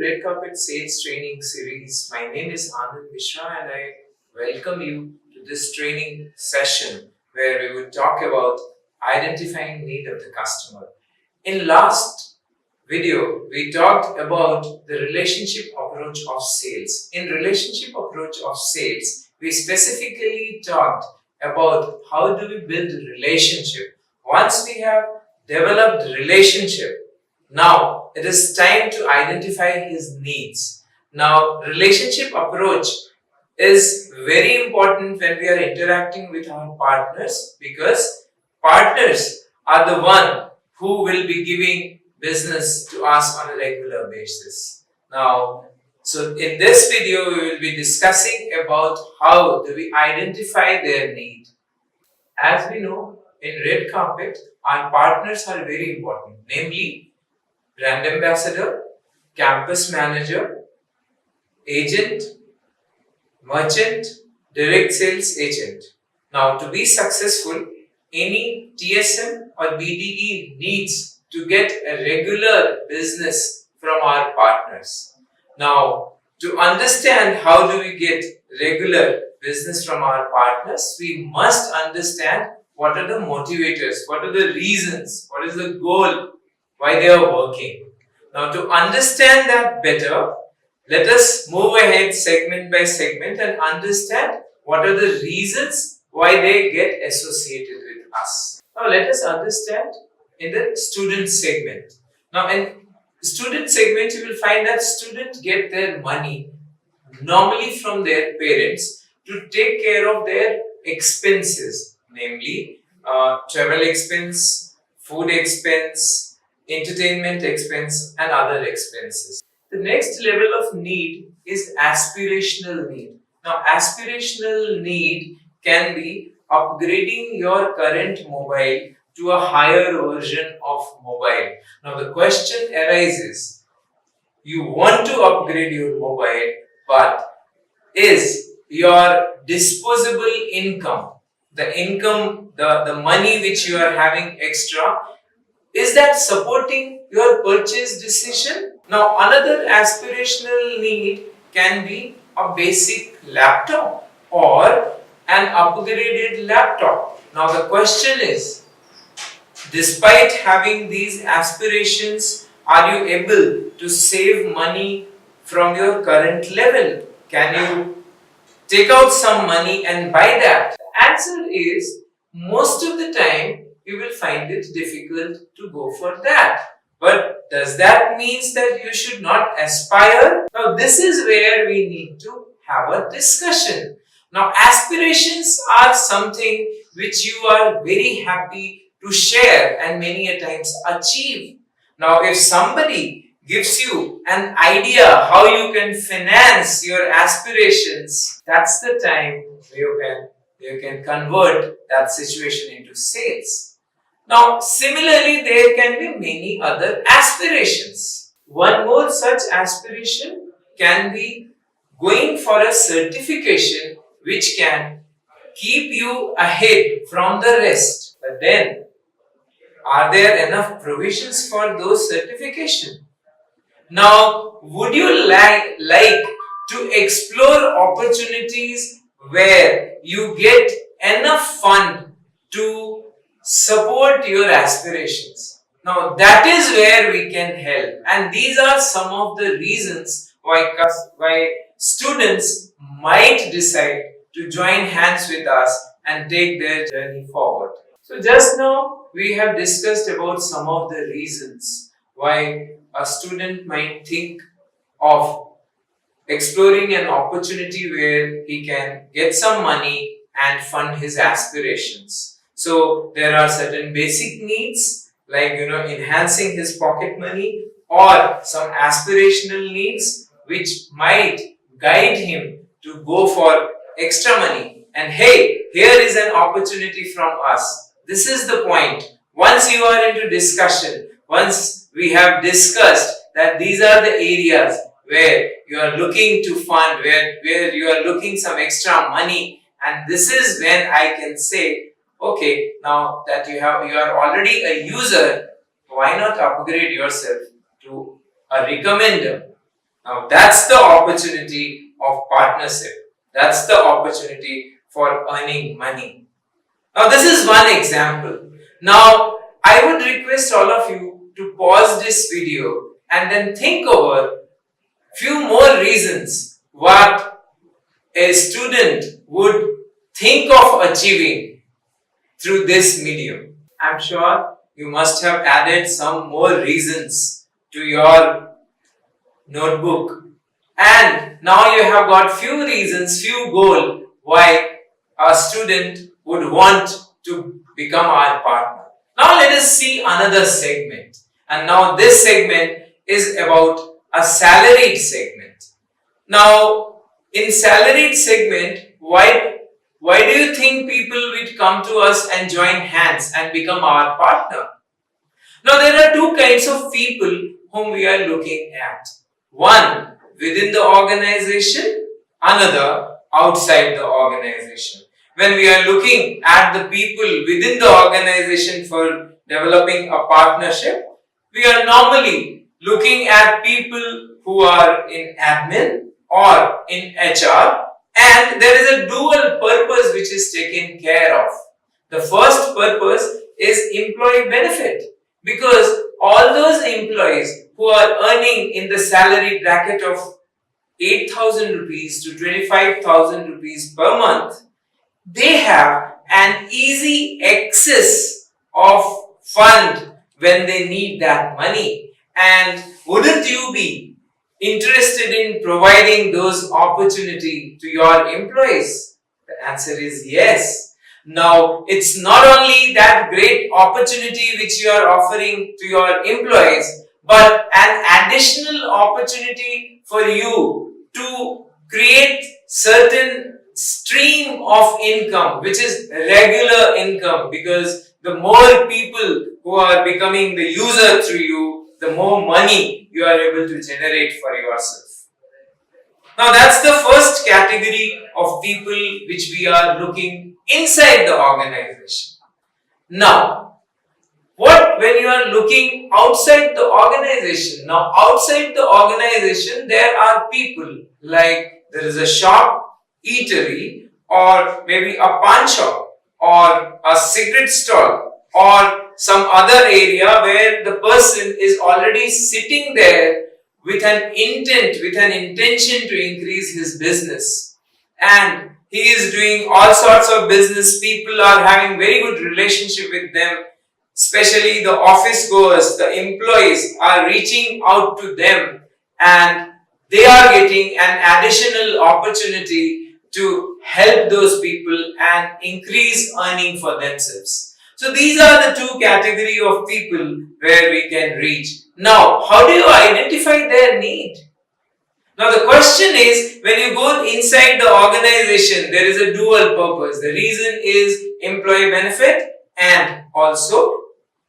Red Carpet Sales Training Series. My name is Anand Mishra and I welcome you to this training session where we would talk about identifying need of the customer. In last video, we talked about the relationship approach of sales. In relationship approach of sales, we specifically talked about how do we build a relationship. Once we have developed the relationship, now it is time to identify his needs. Now, relationship approach is very important when we are interacting with our partners, because partners are the one who will be giving business to us on a regular basis. Now, so in this video, we will be discussing about how do we identify their need. As we know, in Red Carpet, our partners are very important, namely brand ambassador, campus manager, agent, merchant, direct sales agent. Now, to be successful, any TSM or BDE needs to get a regular business from our partners. Now, to understand how do we get regular business from our partners, we must understand what are the motivators, what are the reasons, what is the goal, why they are working. Now, to understand that better, let us move ahead segment by segment and understand what are the reasons why they get associated with us. Now, let us understand in the student segment. Now, in student segment, you will find that students get their money normally from their parents to take care of their expenses, namely travel expense, food expense, entertainment expense and other expenses. The next level of need is aspirational need. Now, aspirational need can be upgrading your current mobile to a higher version of mobile. Now, the question arises, you want to upgrade your mobile, but is your disposable income, the money which you are having extra, is that supporting your purchase decision? Now, another aspirational need can be a basic laptop or an upgraded laptop. Now, the question is, despite having these aspirations, are you able to save money from your current level? Can you take out some money and buy that? The answer is, most of the time, you will find it difficult to go for that. But does that mean that you should not aspire? Now, this is where we need to have a discussion. Now, aspirations are something which you are very happy to share and many a times achieve. Now, if somebody gives you an idea how you can finance your aspirations, that's the time you can convert that situation into sales. Now, similarly, there can be many other aspirations. One more such aspiration can be going for a certification which can keep you ahead from the rest. But then, are there enough provisions for those certifications? Now, would you like to explore opportunities where you get enough fund to support your aspirations? Now, that is where we can help, and these are some of the reasons why students might decide to join hands with us and take their journey forward. So, just now we have discussed about some of the reasons why a student might think of exploring an opportunity where he can get some money and fund his aspirations. So, there are certain basic needs like, enhancing his pocket money, or some aspirational needs which might guide him to go for extra money. And hey, here is an opportunity from us. This is the point. Once you are into discussion, once we have discussed that these are the areas where you are looking to fund, where you are looking some extra money, and this is when I can say, okay, now that you are already a user, why not upgrade yourself to a recommender? Now that's the opportunity of partnership. That's the opportunity for earning money. Now this is one example. Now I would request all of you to pause this video and then think over few more reasons what a student would think of achieving through this medium. I'm sure you must have added some more reasons to your notebook, and now you have got few reasons, few goals why a student would want to become our partner. Now let us see another segment, and now this segment is about a salaried segment. Now in salaried segment, why do you think people would come to us and join hands and become our partner? Now there are two kinds of people whom we are looking at. One within the organization, another outside the organization. When we are looking at the people within the organization for developing a partnership, we are normally looking at people who are in admin or in HR, and there is a dual purpose which is taken care of. The first purpose is employee benefit, because all those employees who are earning in the salary bracket of 8,000 rupees to 25,000 rupees per month, they have an easy access of fund when they need that money. And wouldn't you be interested in providing those opportunity to your employees? The answer is yes. Now, it's not only that great opportunity which you are offering to your employees, but an additional opportunity for you to create certain stream of income, which is regular income, because the more people who are becoming the user through you, the more money you are able to generate for yourself. Now that's the first category of people which we are looking inside the organization. Now, what when you are looking outside the organization? Now outside the organization there are people like there is a shop, eatery, or maybe a pawn shop, or a cigarette stall, or some other area where the person is already sitting there with an intent, with an intention to increase his business. And he is doing all sorts of business. People are having very good relationship with them, especially the office goers, the employees are reaching out to them, and they are getting an additional opportunity to help those people and increase earning for themselves. So these are the two categories of people where we can reach. Now, how do you identify their need? Now the question is, when you go inside the organization, there is a dual purpose. The reason is employee benefit and also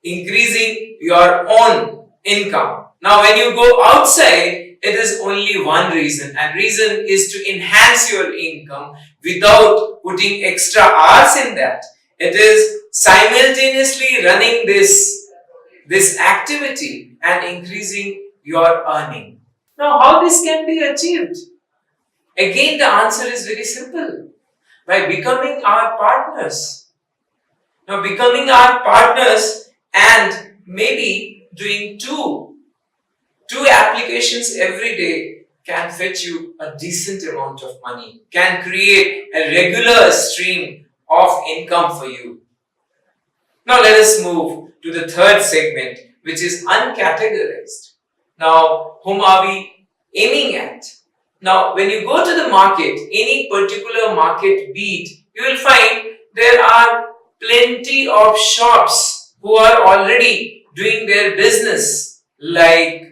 increasing your own income. Now when you go outside, it is only one reason, and reason is to enhance your income without putting extra hours in that. It is simultaneously running this activity and increasing your earning. Now how this can be achieved? Again, the answer is very simple. By becoming our partners. Now becoming our partners and maybe doing two applications every day can fetch you a decent amount of money, can create a regular stream of income for you. Now let us move to the third segment, which is uncategorized. Now, whom are we aiming at? Now, when you go to the market, any particular market beat, you will find there are plenty of shops who are already doing their business, like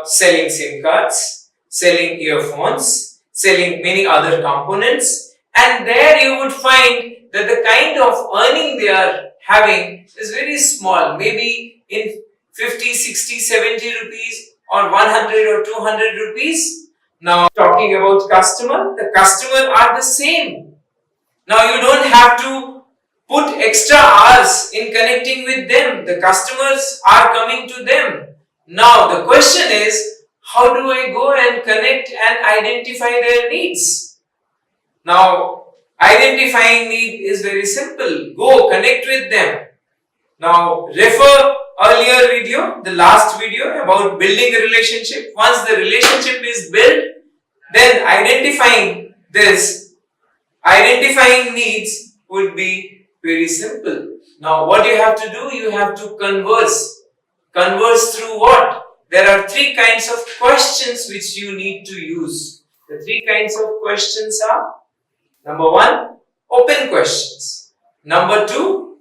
selling SIM cards, selling earphones, selling many other components, and there you would find that the kind of earning they are having is very small, maybe in 50, 60, 70 rupees or 100 or 200 rupees. Now talking about customer, the customer are the same. Now you don't have to put extra hours in connecting with them. The customers are coming to them. Now the question is, how do I go and connect and identify their needs? Now, identifying need is very simple. Go connect with them. Now, refer earlier video, the last video about building a relationship. Once the relationship is built, then identifying needs would be very simple. Now, what you have to do, you have to converse. Converse through what? There are three kinds of questions which you need to use. The three kinds of questions are: number one, open questions. Number two,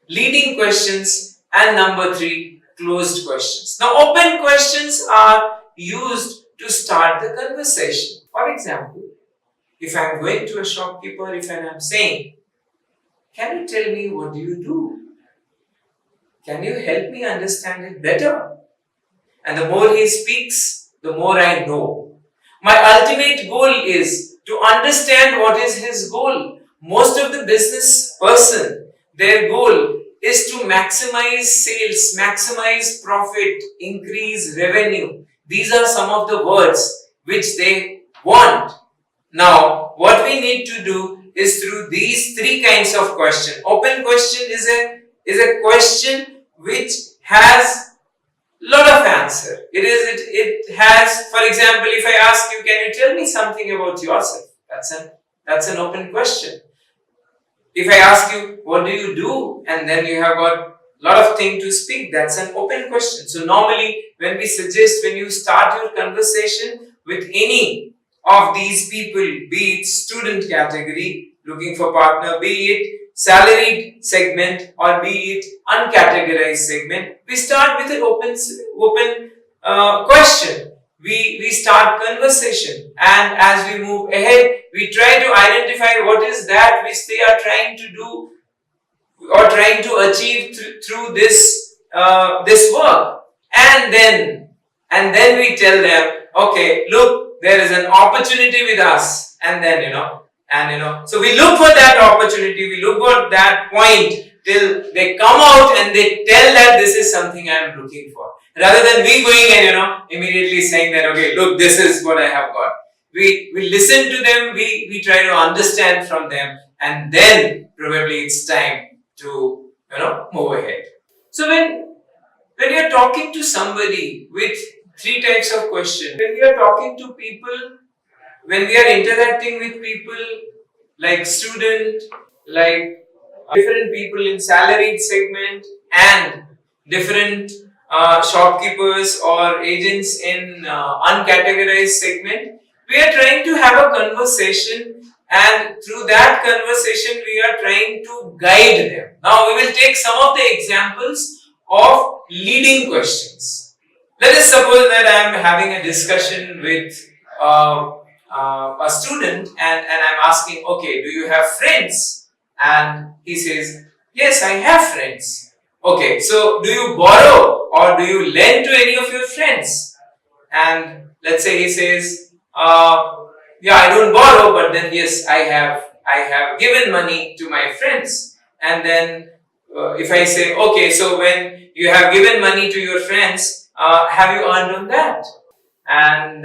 leading questions. And number three, closed questions. Now, open questions are used to start the conversation. For example, if I am going to a shopkeeper, if I am saying, can you tell me what do you do? Can you help me understand it better? And the more he speaks, the more I know. My ultimate goal is to understand what is his goal. Most of the business person, their goal is to maximize sales, maximize profit, increase revenue. These are some of the words which they want. Now, what we need to do is through these three kinds of question. Open question is a question which has lot of answer. It has, for example, if I ask you, can you tell me something about yourself? That's an open question. If I ask you, what do you do? And then you have got a lot of things to speak, that's an open question. So normally, when we suggest, when you start your conversation with any of these people, be it student category, looking for partner, be it salaried segment, or be it uncategorized segment, we start with an open question. We start conversation, and as we move ahead, we try to identify what is that which they are trying to do or trying to achieve through this work, and then we tell them, okay, look, there is an opportunity with us, and then so we look for that opportunity, we look for that point till they come out and they tell that this is something I am looking for. Rather than we going and immediately saying that, okay, look, this is what I have got. We listen to them, we try to understand from them, and then probably it's time to move ahead. So when you are talking to somebody with three types of questions, when we are talking to people, when we are interacting with people like student, like different people in salaried segment and different shopkeepers or agents in uncategorized segment, we are trying to have a conversation, and through that conversation we are trying to guide them. Now we will take some of the examples of leading questions. Let us suppose that I am having a discussion with a student, and I am asking, okay, do you have friends? And he says, yes, I have friends. Okay, so do you borrow or do you lend to any of your friends? And let's say he says, yeah, I don't borrow, but then yes, I have given money to my friends. And then if I say, okay, so when you have given money to your friends, have you earned on that? And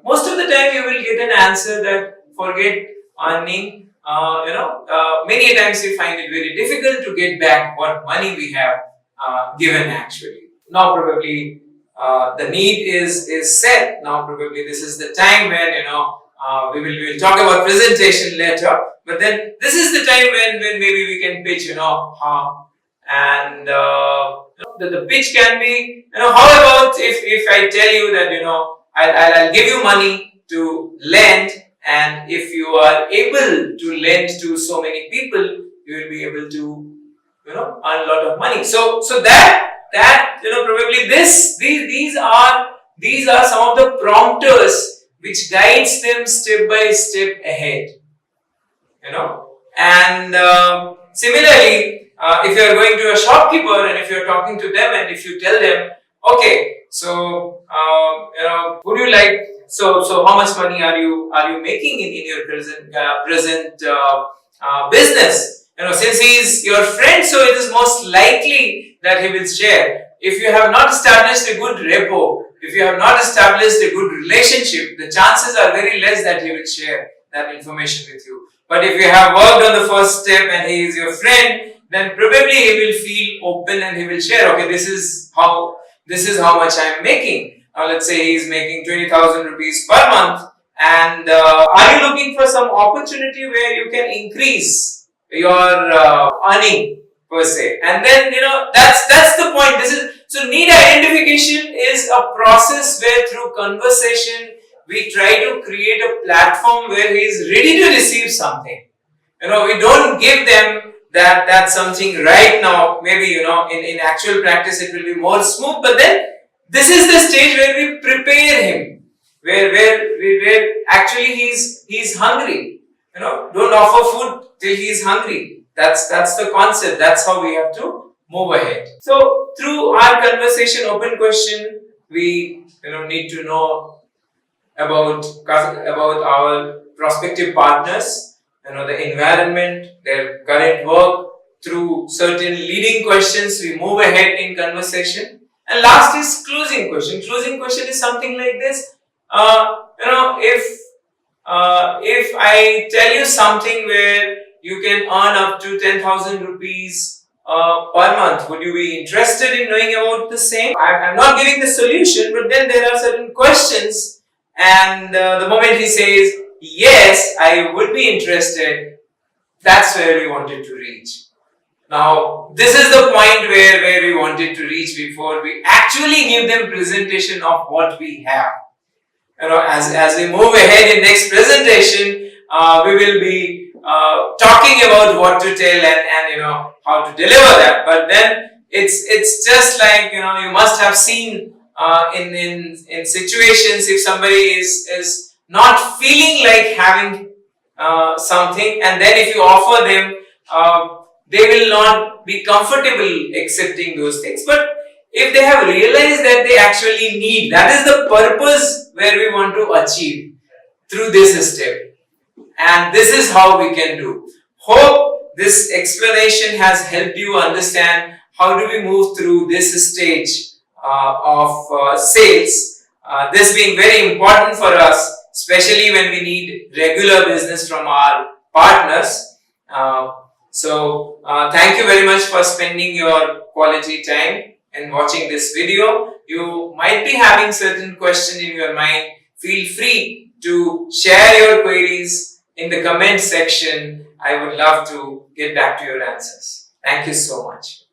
most of the time you will get an answer that forget earning. Many times we find it very difficult to get back what money we have given actually. Now probably the need is set. Now probably this is the time when we will talk about presentation later. But then this is the time when maybe we can pitch, and the pitch can be, how about if I tell you that I'll give you money to lend, and if you are able to lend to so many people, you will be able to earn a lot of money. So that probably these are some of the prompters which guides them step by step ahead. And similarly, if you are going to a shopkeeper and if you are talking to them and if you tell them, okay, so would you like, so how much money are you making in your present business? Since he is your friend, so it is most likely that he will share. If you have not established a good rapport, if you have not established a good relationship, the chances are very less that he will share that information with you. But if you have worked on the first step and he is your friend, then probably he will feel open and he will share, okay, this is how much I am making. Let's say he is making 20,000 rupees per month, and are you looking for some opportunity where you can increase your earning per se? And then that's the point. So need identification is a process where through conversation we try to create a platform where he is ready to receive something. We don't give them that's something right now. Maybe in actual practice it will be more smooth, but then this is the stage where we prepare him, where actually he's hungry. Don't offer food till he's hungry. That's the concept. That's how we have to move ahead. So through our conversation, open question, we need to know about our prospective partners, the environment, their current work. Through certain leading questions, we move ahead in conversation. And last is closing question. Closing question is something like this. If I tell you something where you can earn up to 10,000 rupees per month, would you be interested in knowing about the same? I'm not giving the solution, but then there are certain questions, and the moment he says, yes, I would be interested, that's where we wanted to reach. Now, this is the point where we wanted to reach before we actually give them presentation of what we have. As we move ahead in next presentation, we will be talking about what to tell and how to deliver that. But then it's just like you must have seen in situations, if somebody is not feeling like having something, and then if you offer them, they will not be comfortable accepting those things. But if they have realized that they actually need, that is the purpose where we want to achieve through this step. And this is how we can do. Hope this explanation has helped you understand how do we move through this stage of sales. This being very important for us, especially when we need regular business from our partners. So thank you very much for spending your quality time and watching this video. You might be having certain questions in your mind. Feel free to share your queries in the comment section. I would love to get back to your answers. Thank you so much.